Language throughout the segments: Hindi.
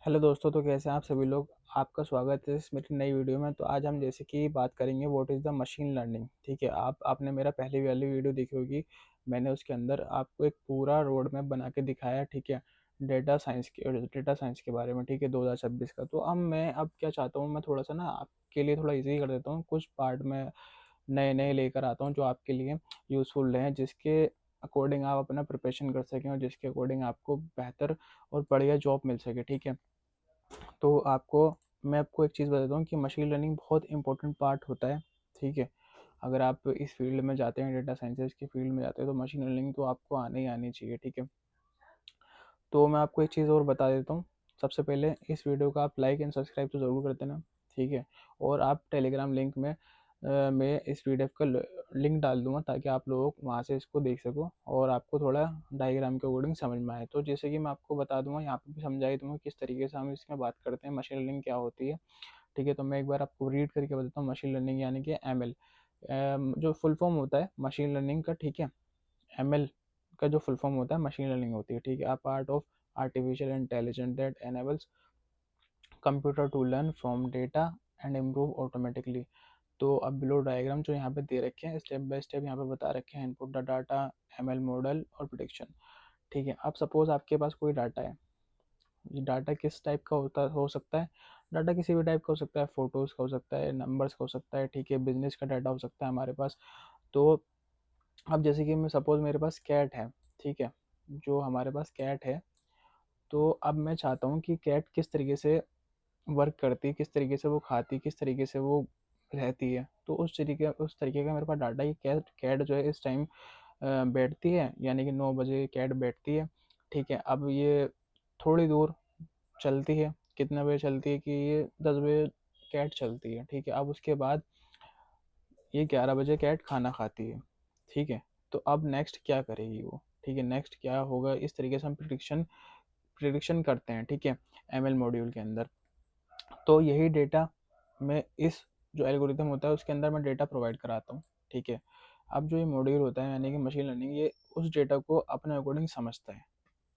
हेलो दोस्तों, तो कैसे हैं आप सभी लोग। आपका स्वागत है इस मेरी नई वीडियो में। तो आज हम जैसे कि बात करेंगे what is the machine learning. ठीक है, आपने मेरा पहले वाली वीडियो देखी होगी। मैंने उसके अंदर आपको एक पूरा रोड मैप बना के दिखाया, ठीक है, डेटा साइंस के बारे में, ठीक है, 2026 का। तो अब क्या चाहता हूँ, मैं थोड़ा सा ना आपके लिए थोड़ा ईजी कर देता हूँ। कुछ पार्ट में नए नए लेकर आता हूँ जो आपके लिए यूज़फुल रहें, जिसके अकॉर्डिंग आप अपना प्रिपरेशन कर सकें और जिसके अकॉर्डिंग आपको बेहतर और बढ़िया जॉब मिल सके। ठीक है, तो मैं आपको एक चीज़ बताता हूँ कि मशीन लर्निंग बहुत इंपॉर्टेंट पार्ट होता है। ठीक है, अगर आप इस फील्ड में जाते हैं, डेटा साइंसेस की फील्ड में जाते हैं, तो मशीन लर्निंग तो आपको आने ही आनी चाहिए। ठीक है, तो मैं आपको एक चीज़ और बता देता हूँ। सबसे पहले इस वीडियो को आप लाइक एंड सब्सक्राइब तो ज़रूर कर देना। ठीक है, और आप टेलीग्राम लिंक में मैं इस पीडीएफ का लिंक डाल दूंगा ताकि आप लोग वहाँ से इसको देख सको और आपको थोड़ा डायग्राम के अकॉर्डिंग समझ में आए। तो जैसे कि मैं आपको बता दूंगा, यहाँ पे भी समझा ही दूंगा किस तरीके से हम इसमें बात करते हैं, मशीन लर्निंग क्या होती है। ठीक है, तो मैं एक बार आपको रीड करके बताता हूँ। मशीन लर्निंग यानी कि एमएल, जो फुल फॉर्म होता है मशीन लर्निंग का। ठीक है, एमएल का जो फुल फॉर्म होता है मशीन लर्निंग होती है। ठीक है, a part of artificial intelligence that enables computer to learn from data and improve automatically. तो अब बिलो डायग्राम जो यहाँ पे दे रखे हैं, स्टेप बाय स्टेप यहाँ पे बता रखे हैं, input the data, ML model और प्रिडिक्शन। ठीक है, अब सपोज आपके पास कोई डाटा है। ये डाटा किस टाइप का हो सकता है। डाटा किसी भी टाइप का हो सकता है, फोटोज़ का हो सकता है, नंबर्स का हो सकता है। ठीक है, बिजनेस का डाटा हो सकता है हमारे पास। तो अब जैसे कि मैं सपोज मेरे पास कैट है। ठीक है, जो हमारे पास कैट है, तो अब मैं चाहता हूँ कि कैट किस तरीके से वर्क करती है, किस तरीके से वो खाती है, किस तरीके से वो रहती है। तो उस तरीके का मेरे पास डाटा। ये कैट कैट जो है इस टाइम बैठती है, यानी कि 9 बजे कैट बैठती है। ठीक है, अब ये थोड़ी दूर चलती है। कितने बजे चलती है कि ये 10 बजे कैट चलती है। ठीक है, अब उसके बाद ये 11 बजे कैट खाना खाती है। ठीक है, तो अब नेक्स्ट क्या करेगी वो। ठीक है, नेक्स्ट क्या होगा, इस तरीके से हम प्रिडिक्शन करते हैं। ठीक है, एमएल मॉड्यूल के अंदर। तो यही डेटा मैं इस जो एल्गोरिथम होता है उसके अंदर मैं डेटा प्रोवाइड कराता हूँ। ठीक है, अब जो ये मॉड्यूल होता है यानी कि मशीन लर्निंग, ये उस डेटा को अपने अकॉर्डिंग समझता है।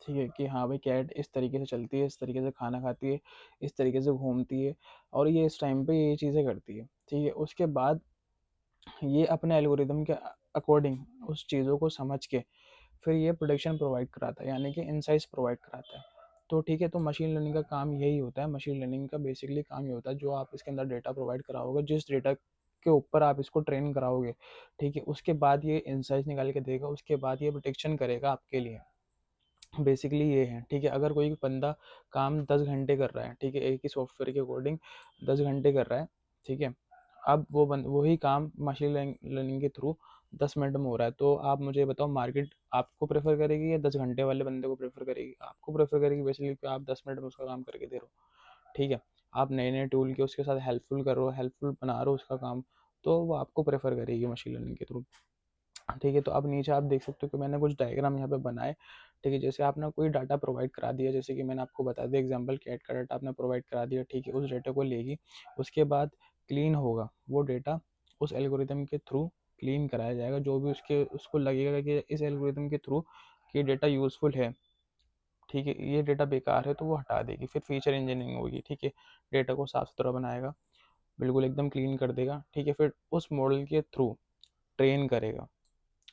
ठीक है, कि हाँ भाई कैट इस तरीके से चलती है, इस तरीके से खाना खाती है, इस तरीके से घूमती है और ये इस टाइम पे ये चीज़ें करती है। ठीक है, उसके बाद ये अपने एल्गोरिदम के अकॉर्डिंग उस चीज़ों को समझ के फिर ये प्रोडक्शन प्रोवाइड कराता है, यानी कि इनसाइट्स प्रोवाइड कराता है। तो ठीक है, तो मशीन लर्निंग का काम यही होता है। मशीन लर्निंग का बेसिकली काम ये होता है, जो आप इसके अंदर डेटा प्रोवाइड कराओगे, जिस डेटा के ऊपर आप इसको ट्रेन कराओगे, ठीक है, उसके बाद ये इनसाइट्स निकाल के देगा, उसके बाद ये प्रोटेक्शन करेगा आपके लिए। बेसिकली ये है। ठीक है, अगर कोई बंदा काम 10 घंटे कर रहा है, ठीक है, एक ही सॉफ्टवेयर के अकॉर्डिंग 10 घंटे कर रहा है। ठीक है, अब वही काम मशीन लर्निंग के थ्रू 10 मिनट में हो रहा है। तो आप मुझे बताओ, मार्केट आपको प्रेफर करेगी या 10 घंटे वाले बंदे को प्रेफर करेगी। आपको प्रेफर करेगी बेसिकली, कि आप 10 मिनट में उसका काम करके दे रहे हो। ठीक है, आप नए नए टूल के उसके साथ हेल्पफुल बना रहे हो उसका काम, तो वो आपको प्रेफर करेगी मशीन लर्निंग के थ्रू। ठीक है, तो अब नीचे आप देख सकते हो कि मैंने कुछ डायग्राम यहाँ पे बनाए। ठीक है, जैसे आपने कोई डाटा प्रोवाइड करा दिया, जैसे कि मैंने आपको बता दिया एग्जांपल, कैट का डाटा आपने प्रोवाइड करा दिया। ठीक है, उस डेटा को लेगी, उसके बाद क्लीन होगा वो डेटा, उस एल्गोरिदम के थ्रू क्लीन कराया जाएगा। जो भी उसको लगेगा कि इस एल्गोरिदम के थ्रू कि डेटा यूजफुल है, ठीक है, ये डेटा बेकार है, तो वो हटा देगी। फिर फीचर इंजीनियरिंग होगी। ठीक है, डेटा को साफ सुथरा बनाएगा, बिल्कुल एकदम क्लीन कर देगा। ठीक है, फिर उस मॉडल के थ्रू ट्रेन करेगा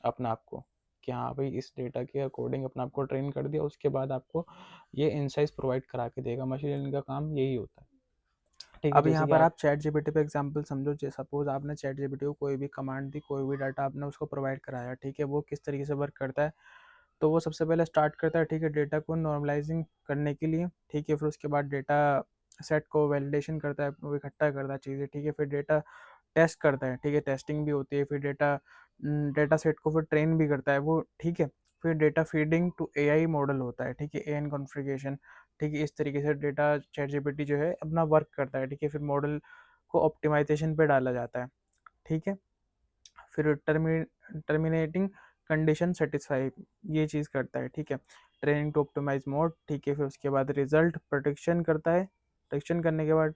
अपना आप को, कि हाँ भाई इस डेटा के अकॉर्डिंग अपना आपको ट्रेन कर दिया, उसके बाद आपको ये इनसाइट्स प्रोवाइड करा के देगा। मशीन लर्निंग का काम यही होता है। ठीक है, अब जैसे यहाँ कि पर आप आप चैट जीपीटी पे एग्जांपल समझो। सपोज आपने चैट जीपीटी को कोई भी कमांड दी, कोई भी डाटा आपने उसको प्रोवाइड कराया। ठीक है, वो किस तरीके से वर्क करता है, तो वो सबसे पहले स्टार्ट करता है, ठीक है, डेटा को नॉर्मलाइजिंग करने के लिए। ठीक है, फिर उसके बाद डेटा सेट को वैलिडेशन करता है, वो इकट्ठा करता है चीज़ें। ठीक है, फिर डेटा टेस्ट करता है। ठीक है, टेस्टिंग भी होती है। फिर डेटा सेट को फिर ट्रेन भी करता है वो। ठीक है, फिर data feeding to AI model होता है। ठीक है, एएन कॉन्फ़िगरेशन। ठीक है, इस तरीके से डेटा चैट जीपीटी जो है अपना वर्क करता है। ठीक है, फिर मॉडल को ऑप्टिमाइजेशन पे डाला जाता है। ठीक है, फिर टर्मिनेटिंग कंडीशन सेटिस्फाई ये चीज़ करता है। ठीक है, ट्रेनिंग टू ऑप्टिमाइज मोड। ठीक है, फिर उसके बाद रिजल्ट प्रोटेक्शन करता है। प्रोटेक्शन करने के बाद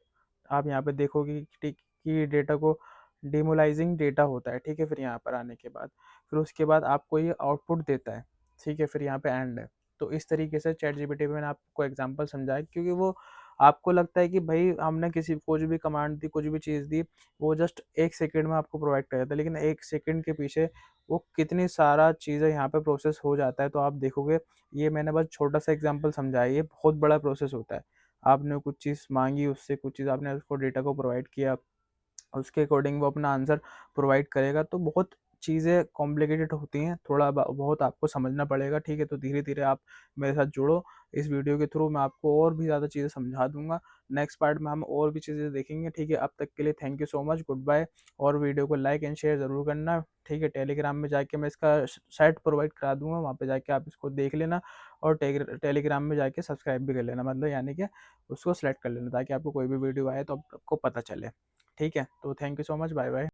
आप यहाँ पे देखोगे कि डेटा को डिमोलाइजिंग डेटा होता है। ठीक है, फिर यहाँ पर आने के बाद फिर उसके बाद आपको ये आउटपुट देता है। ठीक है, फिर यहाँ पे एंड है। तो इस तरीके से चैट जीपीटी में मैंने आपको एग्जांपल समझाया, क्योंकि वो आपको लगता है कि भई हमने किसी कुछ भी कमांड दी, कुछ भी चीज़ दी, वो जस्ट 1 सेकंड में आपको प्रोवाइड कर देता है। लेकिन 1 सेकंड के पीछे वो कितनी सारा चीज़ें यहाँ पे प्रोसेस हो जाता है, तो आप देखोगे, ये मैंने बस छोटा-सा एग्ज़ाम्पल समझाया, ये बहुत बड़ा प्रोसेस होता है। आपने कुछ चीज़ माँगी उससे, कुछ चीज़ आपने उसको डेटा को प्रोवाइड किया, उसके अकॉर्डिंग वो अपना आंसर प्रोवाइड करेगा, तो बहुत चीज़ें कॉम्प्लिकेटेड होती हैं, थोड़ा ब बहुत आपको समझना पड़ेगा, ठीक है? तो धीरे-धीरे आप मेरे साथ जुड़ो, इस वीडियो के थ्रू मैं आपको और भी ज़्यादा चीज़ें समझा दूँगा। नेक्स्ट पार्ट में हम और भी चीज़ें देखेंगे, ठीक है? अब तक के लिए thank you so much, goodbye. और वीडियो को लाइक एंड शेयर ज़रूर करना, ठीक है? टेलीग्राम में जाके मैं इसका सेट प्रोवाइड करा दूँगा, वहाँ पे जाके आप इसको देख लेना, और टेलीग्राम में जाके सब्सक्राइब भी कर लेना, मतलब यानी कि उसको सेलेक्ट कर लेना, ताकि आपको कोई भी वीडियो आए तो आपको पता चले। ठीक है? तो thank you so much, bye-bye.